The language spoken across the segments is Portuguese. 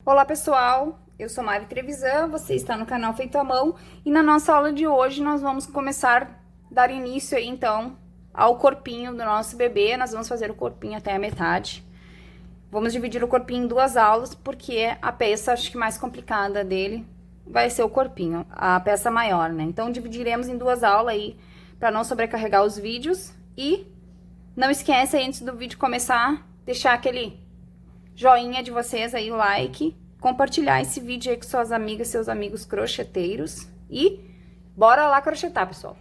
Olá pessoal, eu sou Mari Trevisan, você está no canal Feito à Mão e na nossa aula de hoje nós vamos começar a dar início aí então ao corpinho do nosso bebê. Nós vamos fazer o corpinho até a metade. Vamos dividir o corpinho em duas aulas porque a peça acho que mais complicada dele vai ser o corpinho, a peça maior, né? Então dividiremos em duas aulas aí para não sobrecarregar os vídeos e não esquece aí, antes do vídeo começar, deixar aquele joinha de vocês aí, o like, compartilhar esse vídeo aí com suas amigas, seus amigos crocheteiros e bora lá crochetar, pessoal.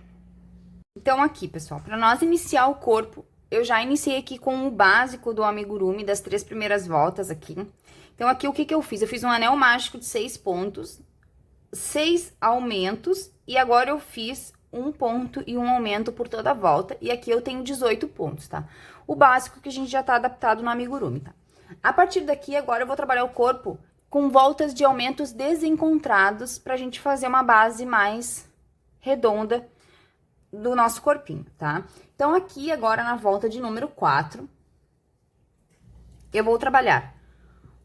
Então aqui, pessoal, para nós iniciar o corpo, eu já iniciei aqui com o básico do amigurumi, das 3 primeiras voltas aqui. Então aqui o que eu fiz? Eu fiz um anel mágico de 6 pontos, 6 aumentos e agora eu fiz um ponto e um aumento por toda a volta. E aqui eu tenho 18 pontos, tá? O básico que a gente já tá adaptado no amigurumi, tá? A partir daqui, agora eu vou trabalhar o corpo com voltas de aumentos desencontrados pra gente fazer uma base mais redonda do nosso corpinho, tá? Então, aqui agora na volta de número 4, eu vou trabalhar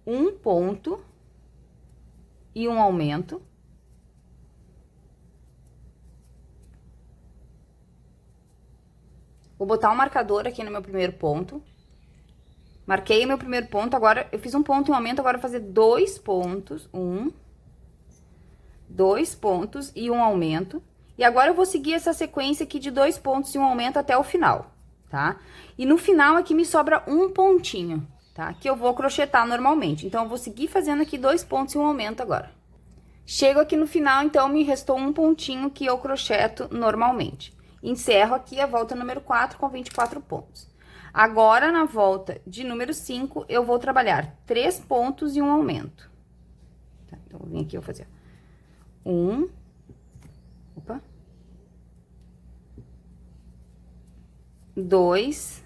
um ponto e um aumento. Vou botar um marcador aqui no meu primeiro ponto. Marquei o meu primeiro ponto, agora eu fiz um ponto e um aumento, agora eu vou fazer 2 pontos, 2 pontos e um aumento. E agora eu vou seguir essa sequência aqui de 2 pontos e um aumento até o final, tá? E no final aqui me sobra um pontinho, tá? Que eu vou crochetar normalmente. Então, eu vou seguir fazendo aqui 2 pontos e um aumento agora. Chego aqui no final, então, me restou um pontinho que eu crocheto normalmente. Encerro aqui a volta número 4 com 24 pontos. Agora, na volta de número 5, eu vou trabalhar 3 pontos e um aumento. Tá, então, vou vir aqui, eu vou fazer 2,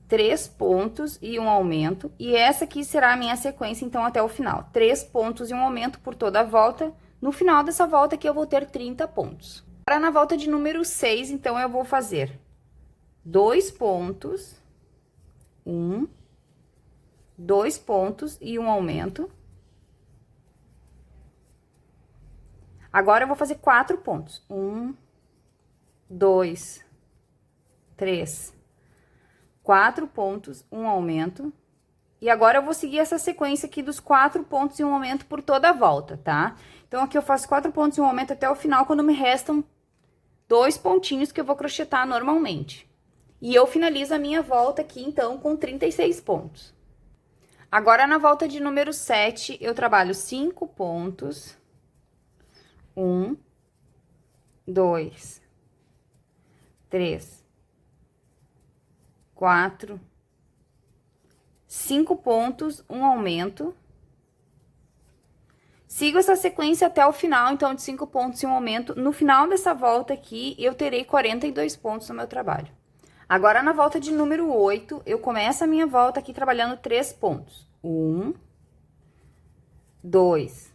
3 pontos e um aumento. E essa aqui será a minha sequência, então, até o final. 3 pontos e um aumento por toda a volta. No final dessa volta aqui, eu vou ter 30 pontos. Agora, na volta de número 6, então, eu vou fazer 2 pontos, 2 pontos e um aumento. Agora, eu vou fazer 4 pontos. 2, 3, 4 pontos, um aumento. E agora, eu vou seguir essa sequência aqui dos 4 pontos e um aumento por toda a volta, tá? Então, aqui eu faço 4 pontos e um aumento até o final, quando me restam 2 pontinhos que eu vou crochetar normalmente. E eu finalizo a minha volta aqui, então, com 36 pontos. Agora, na volta de número 7, eu trabalho 5 pontos. 2, 3, 4, 5 pontos, um aumento. Sigo essa sequência até o final, então, de 5 pontos e um aumento. No final dessa volta aqui, eu terei 42 pontos no meu trabalho. Agora, na volta de número 8, eu começo a minha volta aqui trabalhando 3 pontos. 2,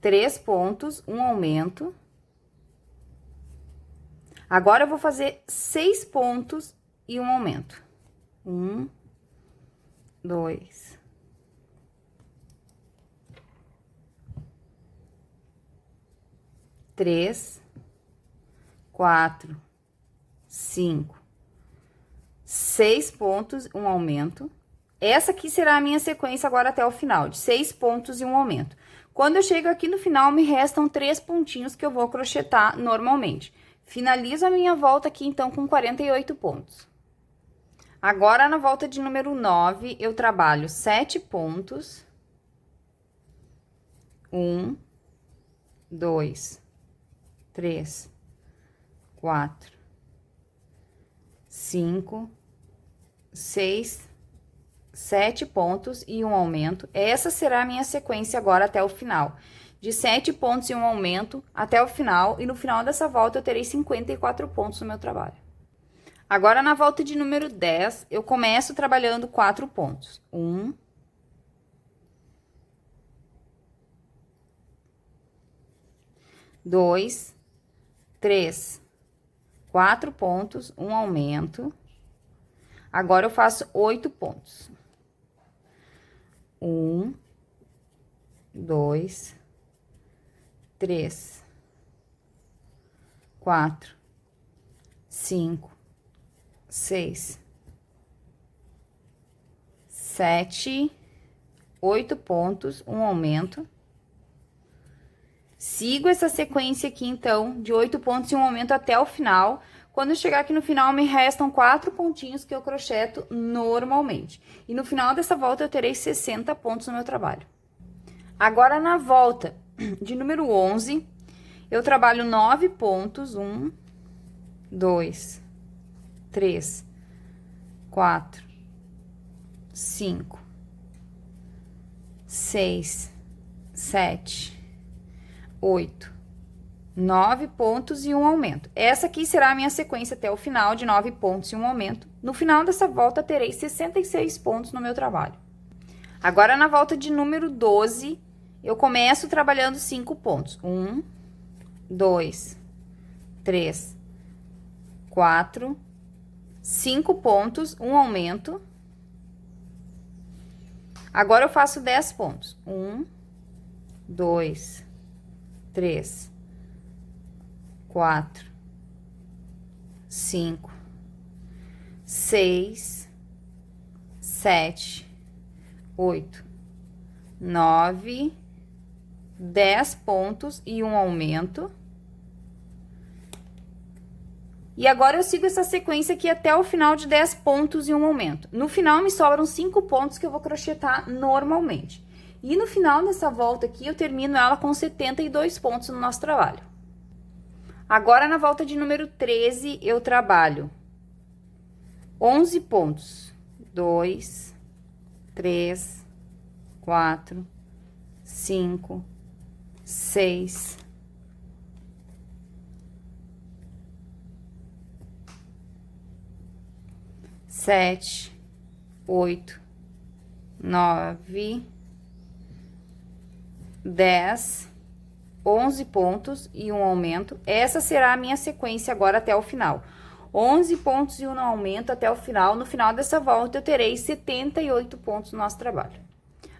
3 pontos, um aumento. Agora, eu vou fazer 6 pontos e um aumento. 2, 3, 4, 5, 6 pontos, um aumento. Essa aqui será a minha sequência agora até o final, de 6 pontos e um aumento. Quando eu chego aqui no final, me restam 3 pontinhos que eu vou crochetar normalmente. Finalizo a minha volta aqui, então, com 48 pontos. Agora, na volta de número 9, eu trabalho 7 pontos. 2, 3, 4, 5, 6, 7 pontos e um aumento. Essa será a minha sequência agora até o final. De 7 pontos e um aumento até o final. E no final dessa volta, eu terei 54 pontos no meu trabalho. Agora, na volta de número 10, eu começo trabalhando 4 pontos. 2, 3, 4 pontos, um aumento. Agora, eu faço 8 pontos. 2, 3, 4, 5, 6, 7, 8 pontos, um aumento. Sigo essa sequência aqui, então, de 8 pontos e um aumento até o final. Quando eu chegar aqui no final, me restam 4 pontinhos que eu crocheto normalmente. E no final dessa volta, eu terei 60 pontos no meu trabalho. Agora, na volta de número 11, eu trabalho 9 pontos. 1, 2, 3, 4, 5, 6, 7, 8, 9 pontos e um aumento. Essa aqui será a minha sequência até o final de 9 pontos e um aumento. No final dessa volta, terei 66 pontos no meu trabalho. Agora, na volta de número 12, eu começo trabalhando 5 pontos. 1, 2, 3, 4, 5 pontos, um aumento. Agora, eu faço 10 pontos. 1, 2, 3, 4, 5, 6, 7, 8, 9, 10 pontos e um aumento. E agora eu sigo essa sequência aqui até o final de 10 pontos e um aumento. No final, me sobram 5 pontos que eu vou crochetar normalmente. E no final dessa volta aqui, eu termino ela com 72 pontos no nosso trabalho. Agora, na volta de número 13, eu trabalho 11 pontos. 2, 3, 4, 5, 6, 7, 8, 9, 10, 11 pontos e um aumento. Essa será a minha sequência agora até o final. 11 pontos e um aumento até o final. No final dessa volta, eu terei 78 pontos no nosso trabalho.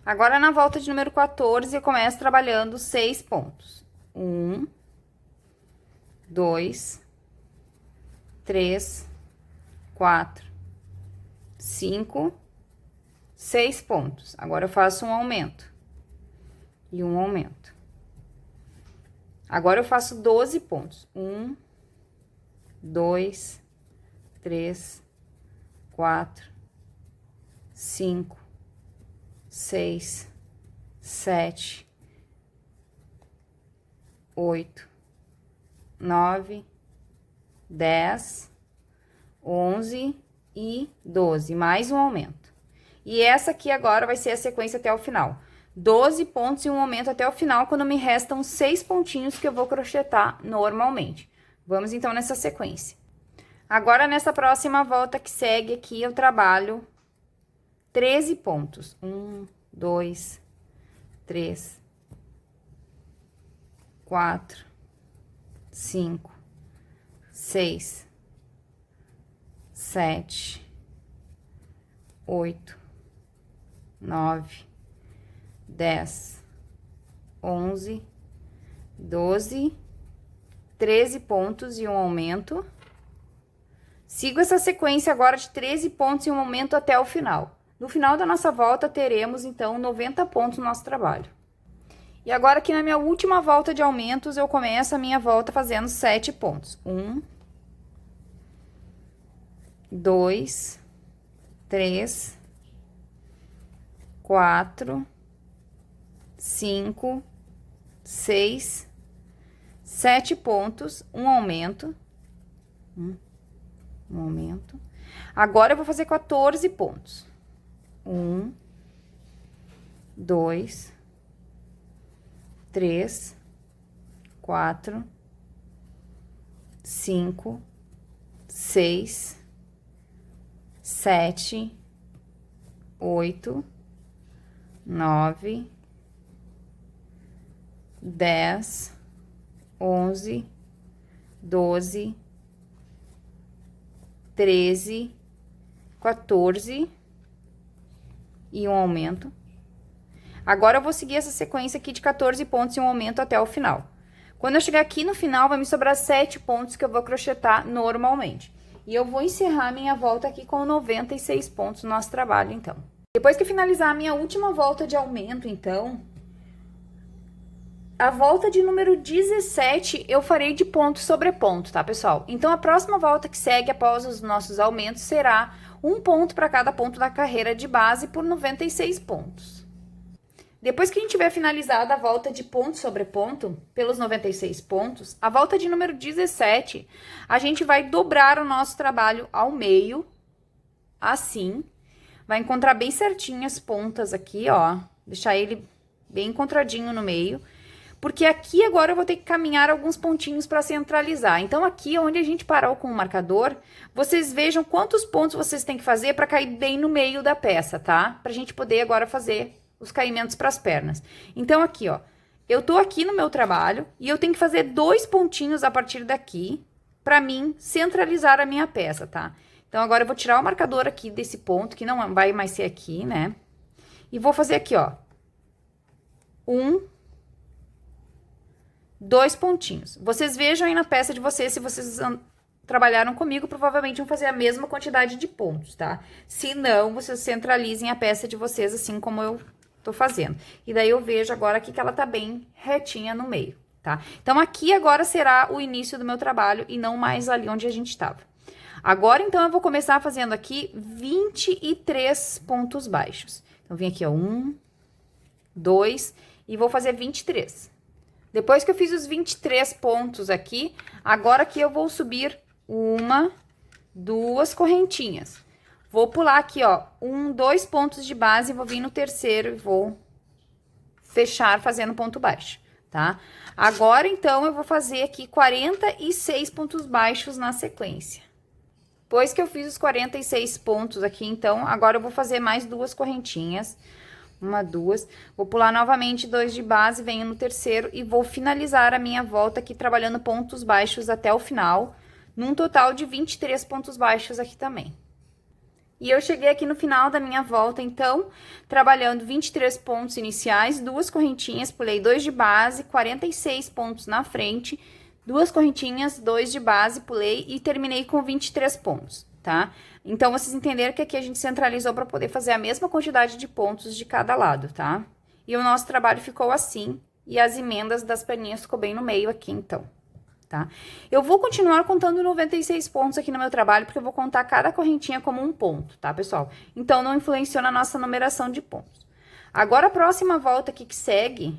Agora, na volta de número 14, eu começo trabalhando 6 pontos. 1, 2, 3, 4, 5, 6 pontos. Agora, eu faço um aumento e um aumento. Agora, eu faço 12 pontos. 1, 2, 3, 4, 5, 6, 7, 8, 9, 10, 11 e 12. Mais um aumento. E essa aqui agora vai ser a sequência até o final. 12 pontos e um aumento até o final, quando me restam 6 pontinhos que eu vou crochetar normalmente. Vamos, então, nessa sequência. Agora, nessa próxima volta que segue aqui, eu trabalho 13 pontos. 1, 2, 3, 4, 5, 6, 7, 8, 9, 10, 11, 12, 13 pontos e um aumento. Sigo essa sequência agora de 13 pontos e um aumento até o final. No final da nossa volta, teremos, então, 90 pontos no nosso trabalho. E agora, aqui na minha última volta de aumentos, eu começo a minha volta fazendo 7 pontos. 1, 2, 3, 4, 5, 6, 7 pontos, um aumento. Um aumento. Agora, eu vou fazer 14 pontos. 1, 2, 3, 4, 5, 6, 7, 8, 9, 10, 11, 12, 13, 14 e um aumento. Agora eu vou seguir essa sequência aqui de 14 pontos e um aumento até o final. Quando eu chegar aqui no final, vai me sobrar 7 pontos que eu vou crochetar normalmente. E eu vou encerrar a minha volta aqui com 96 pontos no nosso trabalho, então. Depois que finalizar a minha última volta de aumento, então, a volta de número 17 eu farei de ponto sobre ponto, tá, pessoal? Então, a próxima volta que segue após os nossos aumentos será um ponto para cada ponto da carreira de base por 96 pontos. Depois que a gente tiver finalizado a volta de ponto sobre ponto, pelos 96 pontos, a volta de número 17, a gente vai dobrar o nosso trabalho ao meio, assim. Vai encontrar bem certinho as pontas aqui, ó. Deixar ele bem encontradinho no meio. Porque aqui agora eu vou ter que caminhar alguns pontinhos para centralizar. Então, aqui onde a gente parou com o marcador, vocês vejam quantos pontos vocês têm que fazer para cair bem no meio da peça, tá? Pra gente poder agora fazer os caimentos para as pernas. Então, aqui, ó, eu tô aqui no meu trabalho e eu tenho que fazer 2 pontinhos a partir daqui para mim centralizar a minha peça, tá? Então, agora eu vou tirar o marcador aqui desse ponto, que não vai mais ser aqui, né? E vou fazer aqui, ó, 2 pontinhos. Vocês vejam aí na peça de vocês, se vocês trabalharam comigo, provavelmente vão fazer a mesma quantidade de pontos, tá? Se não, vocês centralizem a peça de vocês assim como eu tô fazendo. E daí eu vejo agora aqui que ela tá bem retinha no meio, tá? Então, aqui agora será o início do meu trabalho e não mais ali onde a gente tava. Agora, então, eu vou começar fazendo aqui 23 pontos baixos. Então, vem aqui, ó, 1, 2, e vou fazer 23. Depois que eu fiz os 23 pontos aqui, agora aqui eu vou subir 1, 2 correntinhas. Vou pular aqui, ó, 2 pontos de base, vou vir no terceiro e vou fechar fazendo ponto baixo, tá? Agora, então, eu vou fazer aqui 46 pontos baixos na sequência. Depois que eu fiz os 46 pontos aqui, então, agora eu vou fazer mais 2 correntinhas. 1, 2, vou pular novamente 2 de base, venho no terceiro e vou finalizar a minha volta aqui trabalhando pontos baixos até o final, num total de 23 pontos baixos aqui também. E eu cheguei aqui no final da minha volta, então, trabalhando 23 pontos iniciais, 2 correntinhas, pulei 2 de base, 46 pontos na frente, 2 correntinhas, 2 de base, pulei e terminei com 23 pontos, tá? Então, vocês entenderam que aqui a gente centralizou para poder fazer a mesma quantidade de pontos de cada lado, tá? E o nosso trabalho ficou assim, e as emendas das perninhas ficou bem no meio aqui, então, tá? Eu vou continuar contando 96 pontos aqui no meu trabalho, porque eu vou contar cada correntinha como um ponto, tá, pessoal? Então, não influencia na nossa numeração de pontos. Agora, a próxima volta aqui que segue,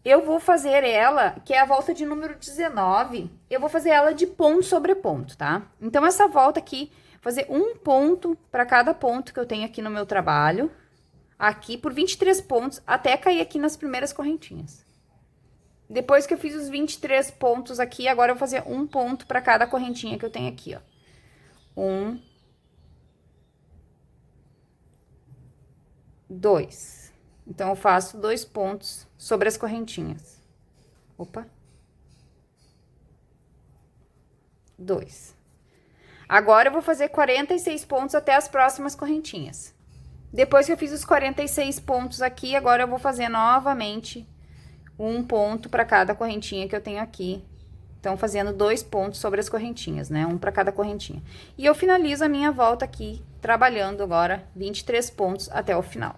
eu vou fazer ela, que é a volta de número 19, eu vou fazer ela de ponto sobre ponto, tá? Então, essa volta aqui, fazer um ponto para cada ponto que eu tenho aqui no meu trabalho, aqui por 23 pontos, até cair aqui nas primeiras correntinhas. Depois que eu fiz os 23 pontos aqui, agora eu vou fazer um ponto para cada correntinha que eu tenho aqui, ó. 1, 2. Então, eu faço 2 pontos sobre as correntinhas. Opa. 2. Agora, eu vou fazer 46 pontos até as próximas correntinhas. Depois que eu fiz os 46 pontos aqui, agora eu vou fazer novamente um ponto para cada correntinha que eu tenho aqui. Então, fazendo 2 pontos sobre as correntinhas, né? Um para cada correntinha. E eu finalizo a minha volta aqui, trabalhando agora 23 pontos até o final.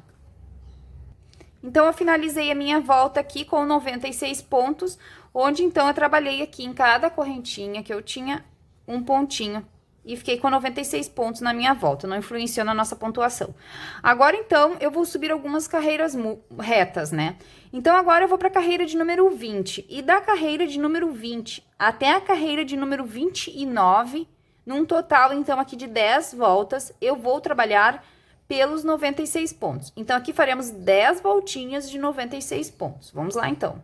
Então, eu finalizei a minha volta aqui com 96 pontos, onde, então, eu trabalhei aqui em cada correntinha que eu tinha um pontinho. E fiquei com 96 pontos na minha volta, não influenciou na nossa pontuação. Agora, então, eu vou subir algumas carreiras retas, né? Então, agora eu vou para a carreira de número 20. E da carreira de número 20 até a carreira de número 29, num total, então, aqui de 10 voltas, eu vou trabalhar pelos 96 pontos. Então, aqui faremos 10 voltinhas de 96 pontos. Vamos lá, então.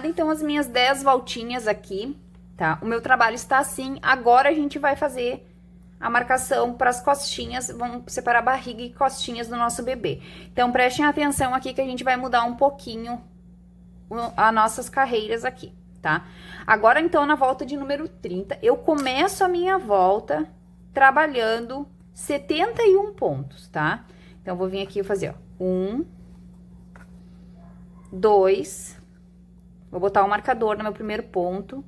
Então, as minhas 10 voltinhas aqui, tá? O meu trabalho está assim. Agora, a gente vai fazer a marcação para as costinhas, vamos separar barriga e costinhas do nosso bebê. Então, prestem atenção aqui que a gente vai mudar um pouquinho as nossas carreiras aqui, tá? Agora, então, na volta de número 30, eu começo a minha volta trabalhando 71 pontos, tá? Então, eu vou vir aqui e fazer, ó, 1, 2, vou botar o marcador no meu primeiro ponto.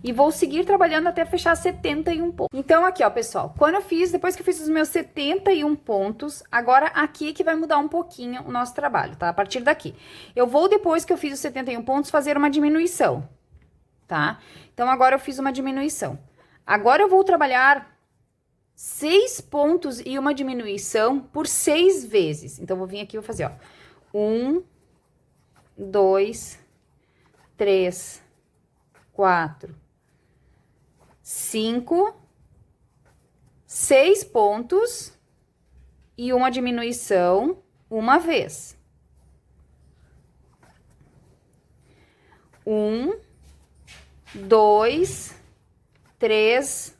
E vou seguir trabalhando até fechar 71 pontos. Então, aqui, ó, pessoal, depois que eu fiz os meus 71 pontos, agora aqui que vai mudar um pouquinho o nosso trabalho, tá? A partir daqui. Eu vou, depois que eu fiz os 71 pontos, fazer uma diminuição, tá? Então, agora eu fiz uma diminuição. Agora eu vou trabalhar 6 pontos e uma diminuição por 6 vezes. Então, eu vou vir aqui e vou fazer, ó, 1, 2, 3, 4, 5, 6 pontos e uma diminuição uma vez. 1, 2, 3,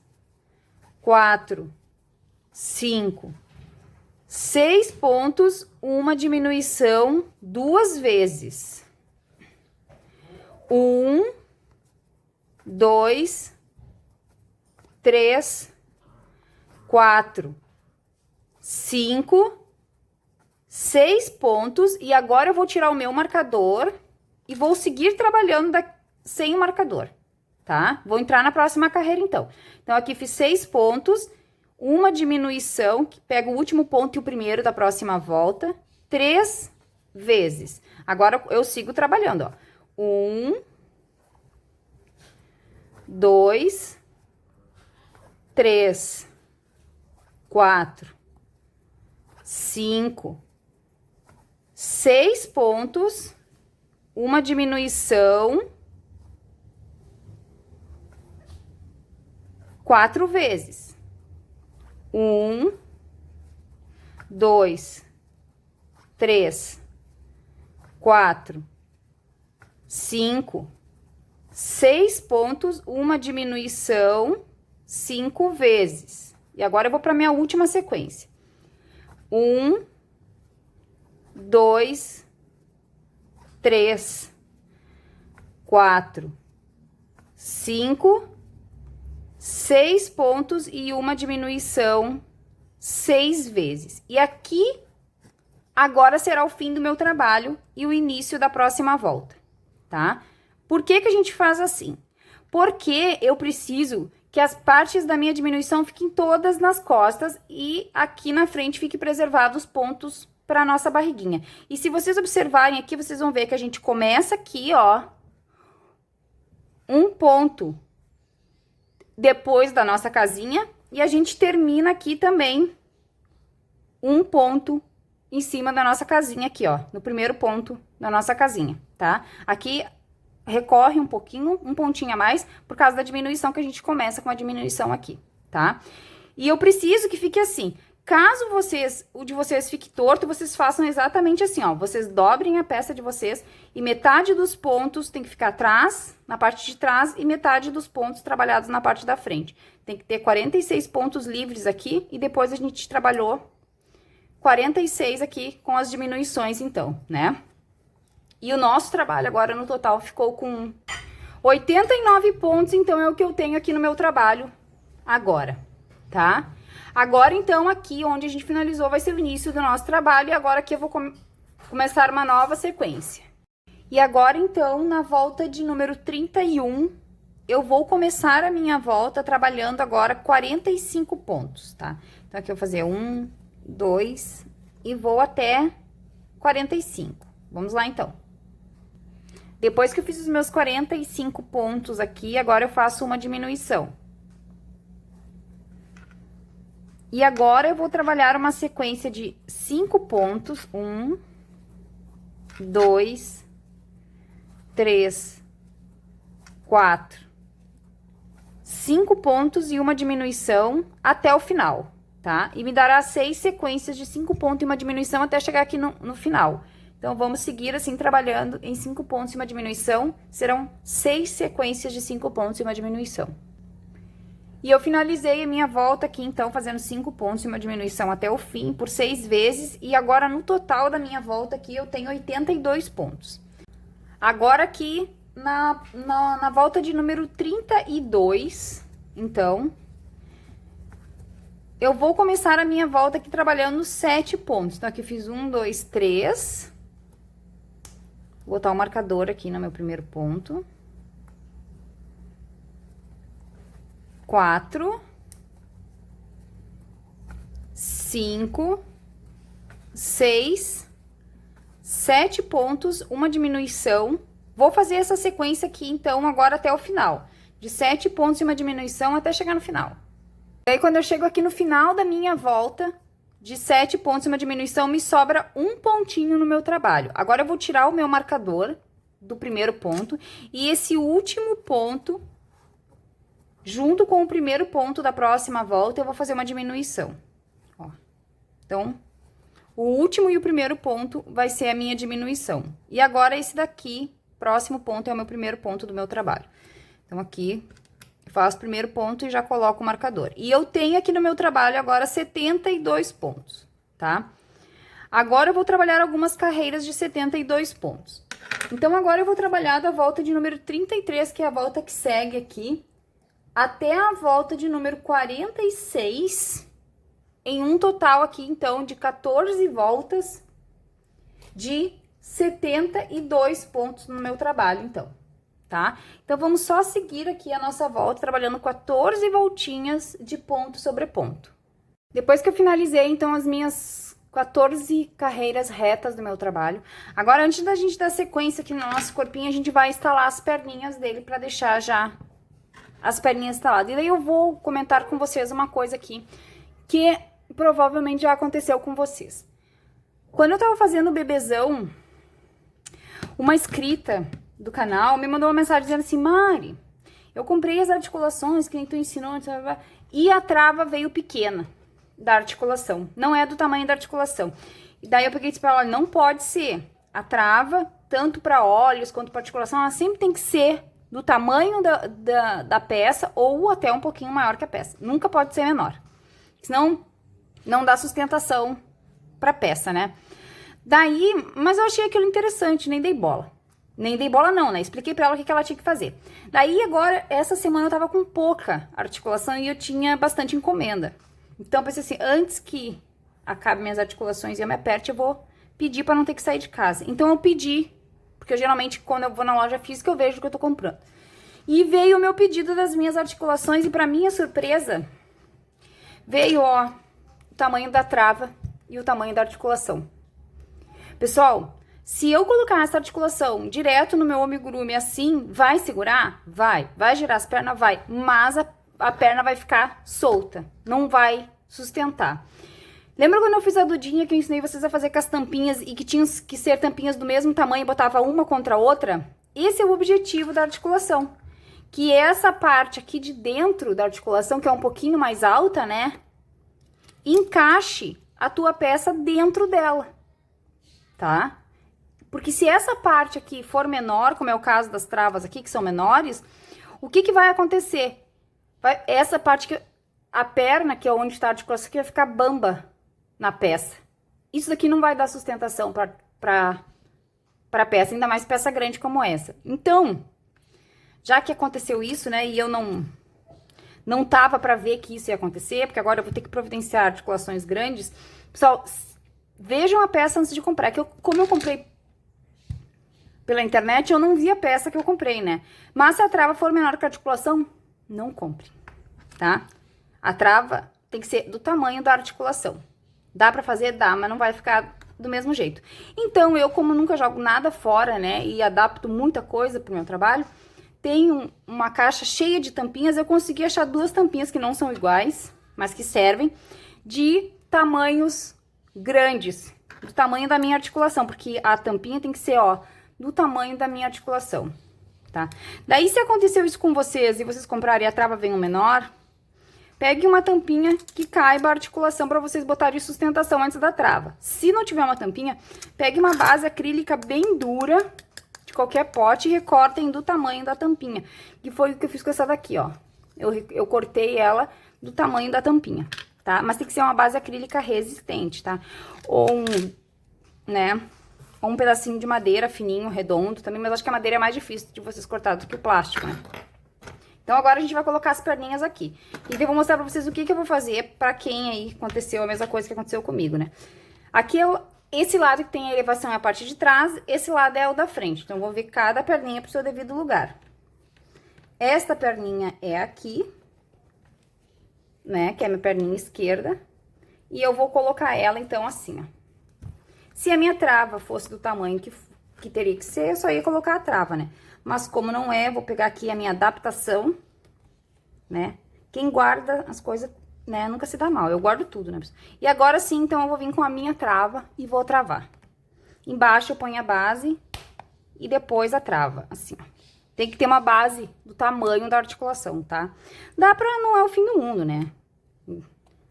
4, 5, 6 pontos, uma diminuição 2 vezes. 1, 2, 3, 4, 5, 6 pontos. E agora eu vou tirar o meu marcador e vou seguir trabalhando sem o marcador, tá? Vou entrar na próxima carreira, então. Então, aqui fiz 6 pontos, uma diminuição, que pega o último ponto e o primeiro da próxima volta, 3 vezes. Agora, eu sigo trabalhando, ó. 1, 2, 3, 4, 5, 6 pontos, uma diminuição 4 vezes. 1, 2, 3, 4, 5, 6 pontos, uma diminuição 5 vezes. E agora eu vou para minha última sequência. 1, 2, 3, 4, 5, 6 pontos e uma diminuição 6 vezes. E aqui, agora será o fim do meu trabalho e o início da próxima volta, tá? Por que que a gente faz assim? Porque eu preciso que as partes da minha diminuição fiquem todas nas costas e aqui na frente fiquem preservados os pontos para nossa barriguinha. E se vocês observarem aqui, vocês vão ver que a gente começa aqui, ó, um ponto depois da nossa casinha e a gente termina aqui também um ponto em cima da nossa casinha aqui, ó, no primeiro ponto da nossa casinha, tá? Aqui recorre um pouquinho, um pontinho a mais, por causa da diminuição que a gente começa com a diminuição aqui, tá? E eu preciso que fique assim. Caso o de vocês fique torto, vocês façam exatamente assim, ó. Vocês dobrem a peça de vocês e metade dos pontos tem que ficar atrás, na parte de trás, e metade dos pontos trabalhados na parte da frente. Tem que ter 46 pontos livres aqui e depois a gente trabalhou 46 aqui com as diminuições, então, né? E o nosso trabalho agora no total ficou com 89 pontos, então é o que eu tenho aqui no meu trabalho agora, tá? Agora, então, aqui onde a gente finalizou vai ser o início do nosso trabalho e agora aqui eu vou começar uma nova sequência. E agora, então, na volta de número 31, eu vou começar a minha volta trabalhando agora 45 pontos, tá? Então, aqui eu vou fazer 1, 2 e vou até 45. Vamos lá, então. Depois que eu fiz os meus 45 pontos aqui, agora eu faço uma diminuição. E agora eu vou trabalhar uma sequência de 5 pontos. 1, 2, 3, 4, 5 pontos e uma diminuição até o final, tá? E me dará 6 sequências de 5 pontos e uma diminuição até chegar aqui no final. Então, vamos seguir assim, trabalhando em 5 pontos e uma diminuição. Serão 6 sequências de 5 pontos e uma diminuição. E eu finalizei a minha volta aqui, então, fazendo 5 pontos e uma diminuição até o fim, por 6 vezes. E agora, no total da minha volta aqui, eu tenho 82 pontos. Agora, aqui, na volta de número 32, então, eu vou começar a minha volta aqui trabalhando 7 pontos. Então, aqui eu fiz 1, 2, 3. Vou botar o marcador aqui no meu primeiro ponto. 4. 5. 6. 7 pontos, uma diminuição. Vou fazer essa sequência aqui, então, agora até o final. De 7 pontos e uma diminuição até chegar no final. E aí, quando eu chego aqui no final da minha volta, de 7 pontos e uma diminuição, me sobra um pontinho no meu trabalho. Agora, eu vou tirar o meu marcador do primeiro ponto. E esse último ponto, junto com o primeiro ponto da próxima volta, eu vou fazer uma diminuição. Ó. Então, o último e o primeiro ponto vai ser a minha diminuição. E agora, esse daqui, próximo ponto, é o meu primeiro ponto do meu trabalho. Então, aqui... faço o primeiro ponto e já coloco o marcador. E eu tenho aqui no meu trabalho agora 72 pontos, tá? Agora eu vou trabalhar algumas carreiras de 72 pontos. Então, agora eu vou trabalhar da volta de número 33, que é a volta que segue aqui, até a volta de número 46, em um total aqui, então, de 14 voltas de 72 pontos no meu trabalho, então. Tá? Então, vamos só seguir aqui a nossa volta, trabalhando 14 voltinhas de ponto sobre ponto. Depois que eu finalizei, então, as minhas 14 carreiras retas do meu trabalho, agora, antes da gente dar sequência aqui no nosso corpinho, a gente vai instalar as perninhas dele para deixar já as perninhas instaladas. E daí eu vou comentar com vocês uma coisa aqui, que provavelmente já aconteceu com vocês. Quando eu tava fazendo o bebezão, uma inscrita do canal me mandou uma mensagem dizendo assim: Mari, eu comprei as articulações que nem tu ensinou, e a trava veio pequena da articulação, não é do tamanho da articulação. E daí eu peguei e disse pra ela: não pode ser, a trava, tanto para olhos quanto para articulação, ela sempre tem que ser do tamanho da peça ou até um pouquinho maior que a peça, nunca pode ser menor, senão não dá sustentação pra peça, né? Daí, mas eu achei aquilo interessante, nem dei bola. Nem dei bola não, né? Expliquei pra ela o que ela tinha que fazer. Daí, agora, essa semana eu tava com pouca articulação e eu tinha bastante encomenda. Então, eu pensei assim, antes que acabe minhas articulações e eu me aperte, eu vou pedir pra não ter que sair de casa. Então, eu pedi, porque eu, geralmente, quando eu vou na loja física, eu vejo o que eu tô comprando. E veio o meu pedido das minhas articulações e, pra minha surpresa, veio, ó, o tamanho da trava e o tamanho da articulação. Pessoal... se eu colocar essa articulação direto no meu amigurumi assim, vai segurar? Vai. Vai girar as pernas? Vai. Mas a perna vai ficar solta. Não vai sustentar. Lembra quando eu fiz a dudinha que eu ensinei vocês a fazer com as tampinhas e que tinham que ser tampinhas do mesmo tamanho e botava uma contra a outra? Esse é o objetivo da articulação. Que essa parte aqui de dentro da articulação, que é um pouquinho mais alta, né? Encaixe a tua peça dentro dela. Tá? Porque se essa parte aqui for menor, como é o caso das travas aqui, que são menores, o que vai acontecer? Essa parte que a perna, que é onde está a articulação, aqui vai ficar bamba na peça. Isso daqui não vai dar sustentação para a peça, ainda mais peça grande como essa. Então, já que aconteceu isso, né, e eu não tava para ver que isso ia acontecer, porque agora eu vou ter que providenciar articulações grandes, pessoal, vejam a peça antes de comprar, que como eu comprei pela internet, eu não vi a peça que eu comprei, né? Mas se a trava for menor que a articulação, não compre, tá? A trava tem que ser do tamanho da articulação. Dá pra fazer? Dá, mas não vai ficar do mesmo jeito. Então, eu, como nunca jogo nada fora, né? E adapto muita coisa pro meu trabalho, tenho uma caixa cheia de tampinhas. Eu consegui achar 2 tampinhas que não são iguais, mas que servem, de tamanhos grandes, do tamanho da minha articulação, porque a tampinha tem que ser, ó, do tamanho da minha articulação, tá? Daí, se aconteceu isso com vocês e vocês comprarem e a trava vem um menor, pegue uma tampinha que caiba a articulação para vocês botarem sustentação antes da trava. Se não tiver uma tampinha, pegue uma base acrílica bem dura, de qualquer pote, e recortem do tamanho da tampinha. Que foi o que eu fiz com essa daqui, ó. Eu cortei ela do tamanho da tampinha, tá? Mas tem que ser uma base acrílica resistente, tá? Ou né... ou um pedacinho de madeira fininho, redondo também, mas acho que a madeira é mais difícil de vocês cortar do que o plástico, né? Então, agora a gente vai colocar as perninhas aqui. E eu vou mostrar pra vocês o que eu vou fazer pra quem aí aconteceu a mesma coisa que aconteceu comigo, né? Aqui, esse lado que tem a elevação é a parte de trás, esse lado é o da frente. Então, eu vou ver cada perninha pro seu devido lugar. Esta perninha é aqui, né? Que é a minha perninha esquerda. E eu vou colocar ela, então, assim, ó. Se a minha trava fosse do tamanho que teria que ser, eu só ia colocar a trava, né? Mas como não é, vou pegar aqui a minha adaptação, né? Quem guarda as coisas, né, nunca se dá mal. Eu guardo tudo, né? E agora sim, então, eu vou vir com a minha trava e vou travar. Embaixo eu ponho a base e depois a trava, assim, ó. Tem que ter uma base do tamanho da articulação, tá? Dá pra, não é o fim do mundo, né?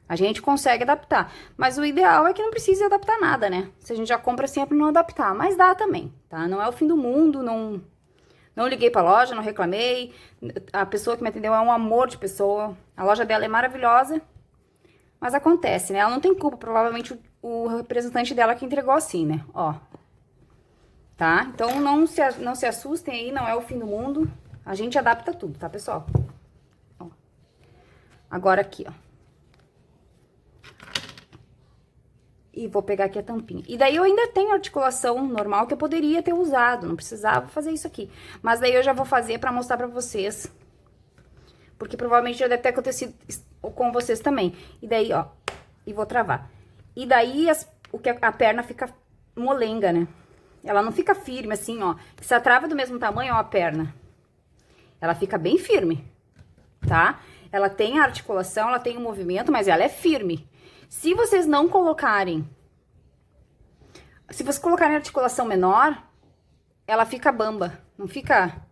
A gente consegue adaptar, mas o ideal é que não precise adaptar nada, né? Se a gente já compra sempre não adaptar, mas dá também, tá? Não é o fim do mundo, não liguei pra loja, não reclamei. A pessoa que me atendeu é um amor de pessoa. A loja dela é maravilhosa. Mas acontece, né? Ela não tem culpa. Provavelmente o representante dela que entregou assim, né? Ó. Tá? Então, não se assustem aí. Não é o fim do mundo. A gente adapta tudo, tá, pessoal? Ó. Agora aqui, ó. E vou pegar aqui a tampinha. E daí eu ainda tenho articulação normal que eu poderia ter usado. Não precisava fazer isso aqui. Mas daí eu já vou fazer pra mostrar pra vocês. Porque provavelmente já deve ter acontecido com vocês também. E daí, ó. E vou travar. E daí a perna fica molenga, né? Ela não fica firme assim, ó. Se a trava é do mesmo tamanho, ó, a perna. Ela fica bem firme, tá? Ela tem a articulação, ela tem o movimento, mas ela é firme. Se vocês não colocarem... Se vocês colocarem articulação menor, ela fica bamba. Não fica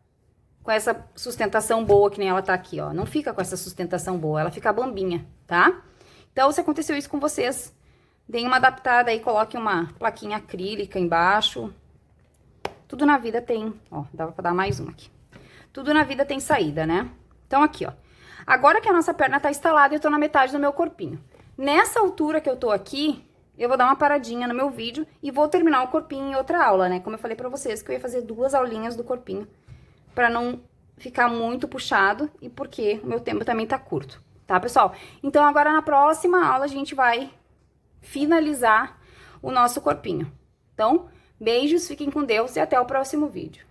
com essa sustentação boa que nem ela tá aqui, ó. Não fica com essa sustentação boa, ela fica bambinha, tá? Então, se aconteceu isso com vocês, deem uma adaptada aí, coloquem uma plaquinha acrílica embaixo. Tudo na vida tem... Ó, dava pra dar mais uma aqui. Tudo na vida tem saída, né? Então, aqui, ó. Agora que a nossa perna tá instalada, eu tô na metade do meu corpinho. Nessa altura que eu tô aqui, eu vou dar uma paradinha no meu vídeo e vou terminar o corpinho em outra aula, né? Como eu falei pra vocês, que eu ia fazer 2 aulinhas do corpinho, pra não ficar muito puxado e porque o meu tempo também tá curto, tá, pessoal? Então, agora na próxima aula a gente vai finalizar o nosso corpinho. Então, beijos, fiquem com Deus e até o próximo vídeo.